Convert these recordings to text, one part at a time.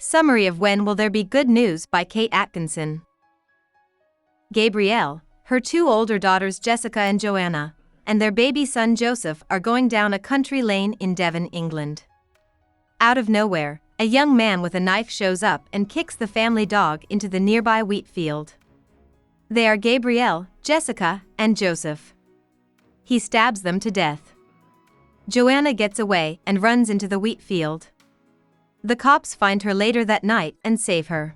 Summary of When Will There Be Good News by Kate Atkinson. Gabrielle, her two older daughters Jessica and Joanna, and their baby son Joseph are going down a country lane in Devon, England. Out of nowhere, a young man with a knife shows up and kicks the family dog into the nearby wheat field. They are Gabrielle, Jessica, and Joseph. He stabs them to death. Joanna gets away and runs into the wheat field. The cops find her later that night and save her.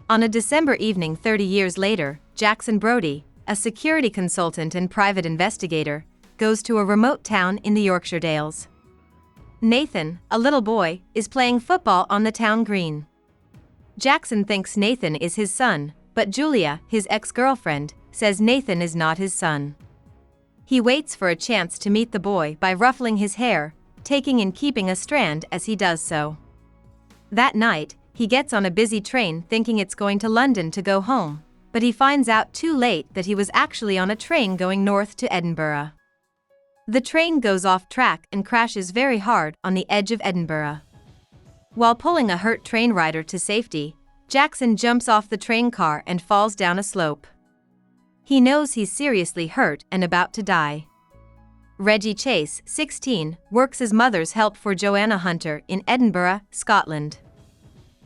On a December evening 30 years later, Jackson Brodie, a security consultant and private investigator, goes to a remote town in the Yorkshire Dales. Nathan, a little boy, is playing football on the town green. Jackson thinks Nathan is his son, but Julia, his ex-girlfriend, says Nathan is not his son. He waits for a chance to meet the boy by ruffling his hair, taking and keeping a strand as he does so. That night, he gets on a busy train thinking it's going to London to go home, but he finds out too late that he was actually on a train going north to Edinburgh. The train goes off track and crashes very hard on the edge of Edinburgh. While pulling a hurt train rider to safety, Jackson jumps off the train car and falls down a slope. He knows he's seriously hurt and about to die. Reggie Chase, 16, works as mother's help for Joanna Hunter in Edinburgh, Scotland.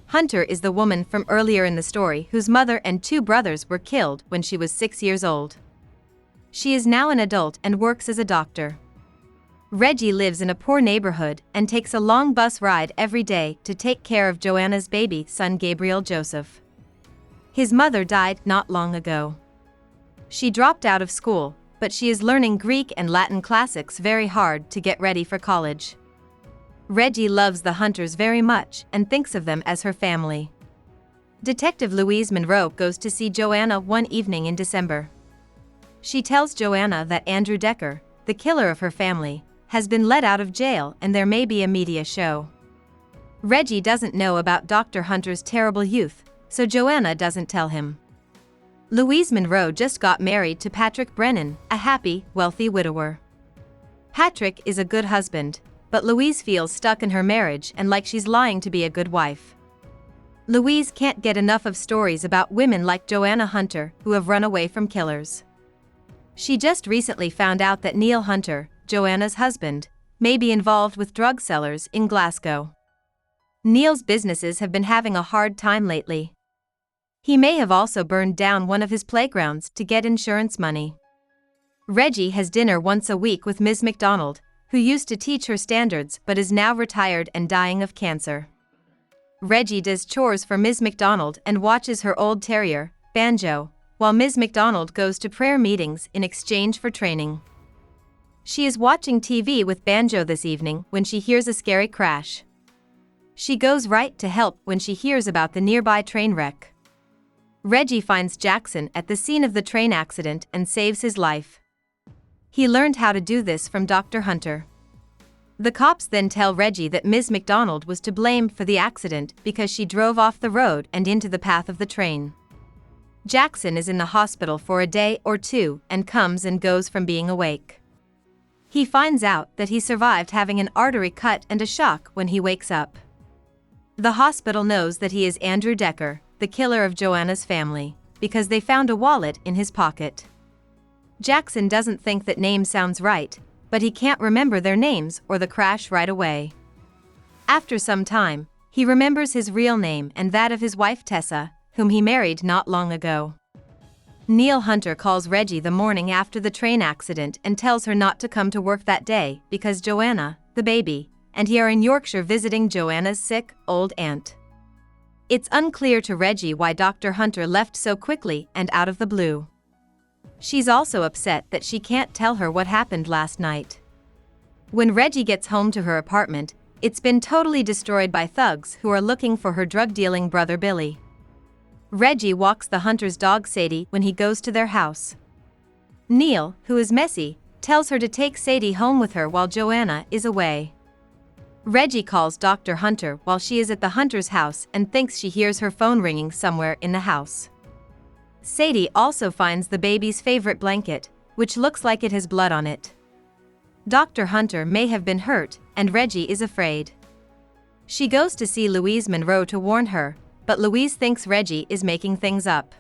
Hunter is the woman from earlier in the story whose mother and two brothers were killed when she was 6 years old. She is now an adult and works as a doctor. Reggie lives in a poor neighborhood and takes a long bus ride every day to take care of Joanna's baby son Gabriel Joseph. His mother died not long ago. She dropped out of school, but she is learning Greek and Latin classics very hard to get ready for college. Reggie loves the Hunters very much and thinks of them as her family. Detective Louise Monroe goes to see Joanna one evening in December. She tells Joanna that Andrew Decker, the killer of her family, has been let out of jail and there may be a media show. Reggie doesn't know about Dr. Hunter's terrible youth, so Joanna doesn't tell him. Louise Monroe just got married to Patrick Brennan, a happy, wealthy widower. Patrick is a good husband, but Louise feels stuck in her marriage and like she's lying to be a good wife. Louise can't get enough of stories about women like Joanna Hunter who have run away from killers. She just recently found out that Neil Hunter, Joanna's husband, may be involved with drug sellers in Glasgow. Neil's businesses have been having a hard time lately. He may have also burned down one of his playgrounds to get insurance money. Reggie has dinner once a week with Ms. McDonald, who used to teach her standards but is now retired and dying of cancer. Reggie does chores for Ms. McDonald and watches her old terrier, Banjo, while Ms. McDonald goes to prayer meetings in exchange for training. She is watching TV with Banjo this evening when she hears a scary crash. She goes right to help when she hears about the nearby train wreck. Reggie finds Jackson at the scene of the train accident and saves his life. He learned how to do this from Dr. Hunter. The cops then tell Reggie that Ms. McDonald was to blame for the accident because she drove off the road and into the path of the train. Jackson is in the hospital for a day or two and comes and goes from being awake. He finds out that he survived having an artery cut and a shock when he wakes up. The hospital knows that he is Andrew Decker, the killer of Joanna's family, because they found a wallet in his pocket. Jackson doesn't think that name sounds right, but he can't remember their names or the crash right away. After some time, he remembers his real name and that of his wife Tessa, whom he married not long ago. Neil Hunter calls Reggie the morning after the train accident and tells her not to come to work that day because Joanna, the baby, and he are in Yorkshire visiting Joanna's sick, old aunt. It's unclear to Reggie why Dr. Hunter left so quickly and out of the blue. She's also upset that she can't tell her what happened last night. When Reggie gets home to her apartment, it's been totally destroyed by thugs who are looking for her drug-dealing brother Billy. Reggie walks the Hunter's dog Sadie when he goes to their house. Neil, who is messy, tells her to take Sadie home with her while Joanna is away. Reggie calls Dr. Hunter while she is at the Hunter's house and thinks she hears her phone ringing somewhere in the house. Sadie also finds the baby's favorite blanket, which looks like it has blood on it. Dr. Hunter may have been hurt, and Reggie is afraid. She goes to see Louise Monroe to warn her, but Louise thinks Reggie is making things up.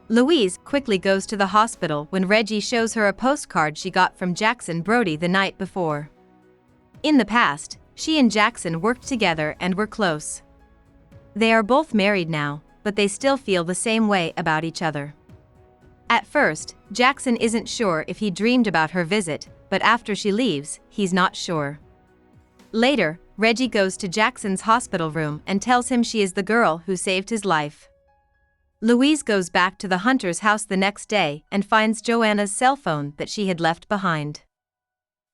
Louise quickly goes to the hospital when Reggie shows her a postcard she got from Jackson Brody the night before. In the past, she and Jackson worked together and were close. They are both married now, but they still feel the same way about each other. At first, Jackson isn't sure if he dreamed about her visit, but after she leaves, he's not sure. Later, Reggie goes to Jackson's hospital room and tells him she is the girl who saved his life. Louise goes back to the Hunter's house the next day and finds Joanna's cell phone that she had left behind.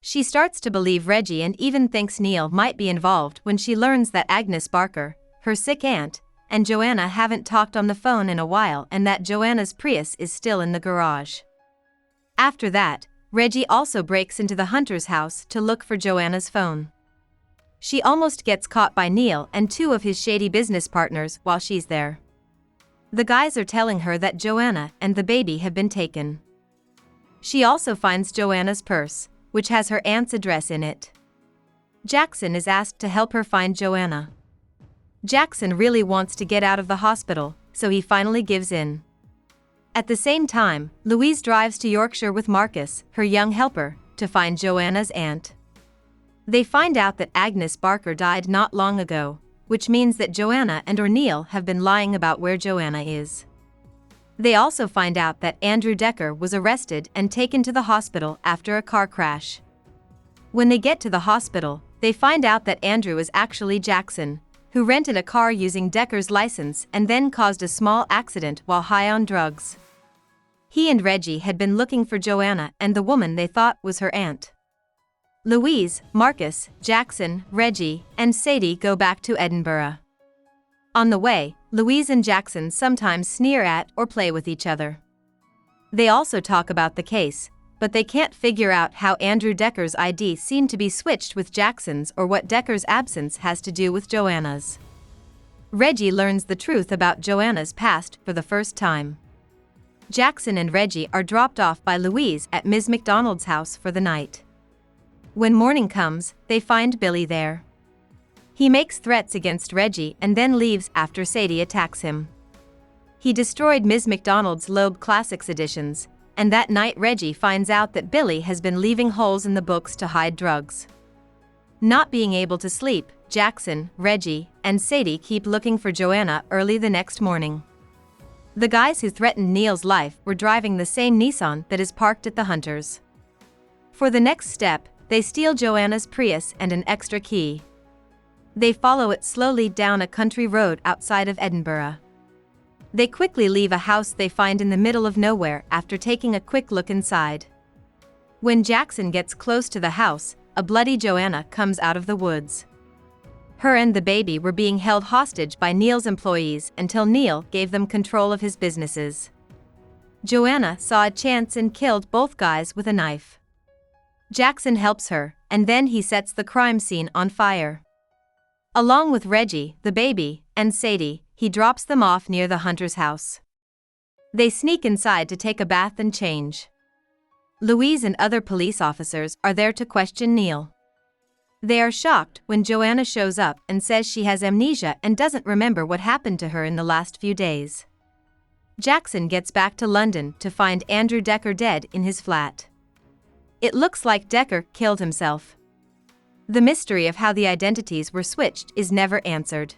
She starts to believe Reggie and even thinks Neil might be involved when she learns that Agnes Barker, her sick aunt, and Joanna haven't talked on the phone in a while and that Joanna's Prius is still in the garage. After that, Reggie also breaks into the Hunter's house to look for Joanna's phone. She almost gets caught by Neil and two of his shady business partners while she's there. The guys are telling her that Joanna and the baby have been taken. She also finds Joanna's purse, which has her aunt's address in it. Jackson is asked to help her find Joanna. Jackson really wants to get out of the hospital, so he finally gives in. At the same time, Louise drives to Yorkshire with Marcus, her young helper, to find Joanna's aunt. They find out that Agnes Barker died not long ago, which means that Joanna and Neil have been lying about where Joanna is. They also find out that Andrew Decker was arrested and taken to the hospital after a car crash. When they get to the hospital, they find out that Andrew is actually Jackson, who rented a car using Decker's license and then caused a small accident while high on drugs. He and Reggie had been looking for Joanna and the woman they thought was her aunt. Louise, Marcus, Jackson, Reggie, and Sadie go back to Edinburgh. On the way, Louise and Jackson sometimes sneer at or play with each other. They also talk about the case, but they can't figure out how Andrew Decker's ID seemed to be switched with Jackson's or what Decker's absence has to do with Joanna's. Reggie learns the truth about Joanna's past for the first time. Jackson and Reggie are dropped off by Louise at Ms. McDonald's house for the night. When morning comes, they find Billy there. He makes threats against Reggie and then leaves after Sadie attacks him. He destroyed Ms. McDonald's Loeb Classics editions, and that night Reggie finds out that Billy has been leaving holes in the books to hide drugs. Not being able to sleep, Jackson, Reggie, and Sadie keep looking for Joanna early the next morning. The guys who threatened Neil's life were driving the same Nissan that is parked at the Hunters. For the next step, they steal Joanna's Prius and an extra key. They follow it slowly down a country road outside of Edinburgh. They quickly leave a house they find in the middle of nowhere after taking a quick look inside. When Jackson gets close to the house, a bloody Joanna comes out of the woods. Her and the baby were being held hostage by Neil's employees until Neil gave them control of his businesses. Joanna saw a chance and killed both guys with a knife. Jackson helps her, and then he sets the crime scene on fire. Along with Reggie, the baby, and Sadie, he drops them off near the Hunter's house. They sneak inside to take a bath and change. Louise and other police officers are there to question Neil. They are shocked when Joanna shows up and says she has amnesia and doesn't remember what happened to her in the last few days. Jackson gets back to London to find Andrew Decker dead in his flat. It looks like Decker killed himself. The mystery of how the identities were switched is never answered.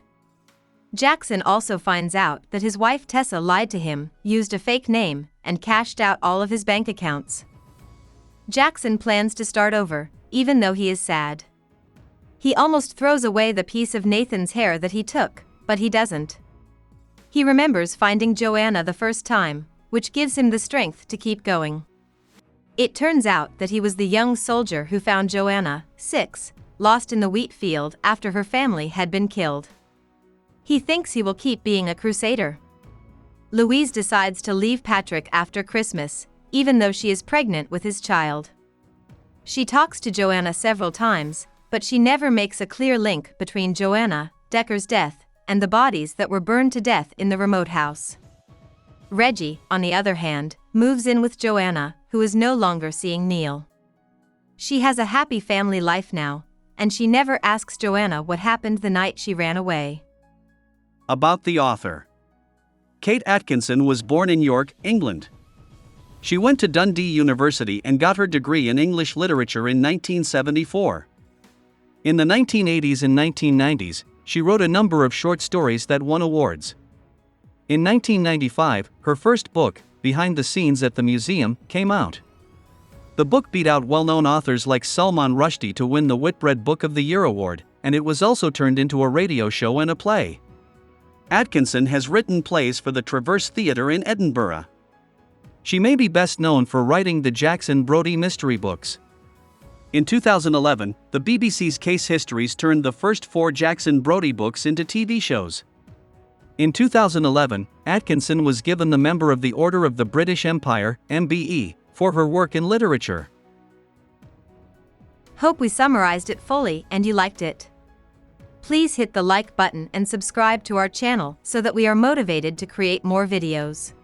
Jackson also finds out that his wife Tessa lied to him, used a fake name, and cashed out all of his bank accounts. Jackson plans to start over, even though he is sad. He almost throws away the piece of Nathan's hair that he took, but he doesn't. He remembers finding Joanna the first time, which gives him the strength to keep going. It turns out that he was the young soldier who found Joanna, 6, lost in the wheat field after her family had been killed. He thinks he will keep being a crusader. Louise decides to leave Patrick after Christmas, even though she is pregnant with his child. She talks to Joanna several times, but she never makes a clear link between Joanna, Decker's death, and the bodies that were burned to death in the remote house. Reggie, on the other hand, moves in with Joanna, who is no longer seeing Neil. She has a happy family life now, and she never asks Joanna what happened the night she ran away. About the author. Kate Atkinson was born in York, England. She went to Dundee University and got her degree in English literature in 1974. In the 1980s and 1990s, she wrote a number of short stories that won awards. In 1995, her first book, Behind the Scenes at the Museum, came out. The book beat out well-known authors like Salman Rushdie to win the Whitbread Book of the Year award, and it was also turned into a radio show and a play. Atkinson has written plays for the Traverse Theatre in Edinburgh. She may be best known for writing the Jackson Brodie mystery books. In 2011, the BBC's Case Histories turned the first 4 Jackson Brodie books into TV shows. In 2011, Atkinson was given the Member of the Order of the British Empire, MBE, for her work in literature. Hope we summarized it fully and you liked it. Please hit the like button and subscribe to our channel so that we are motivated to create more videos.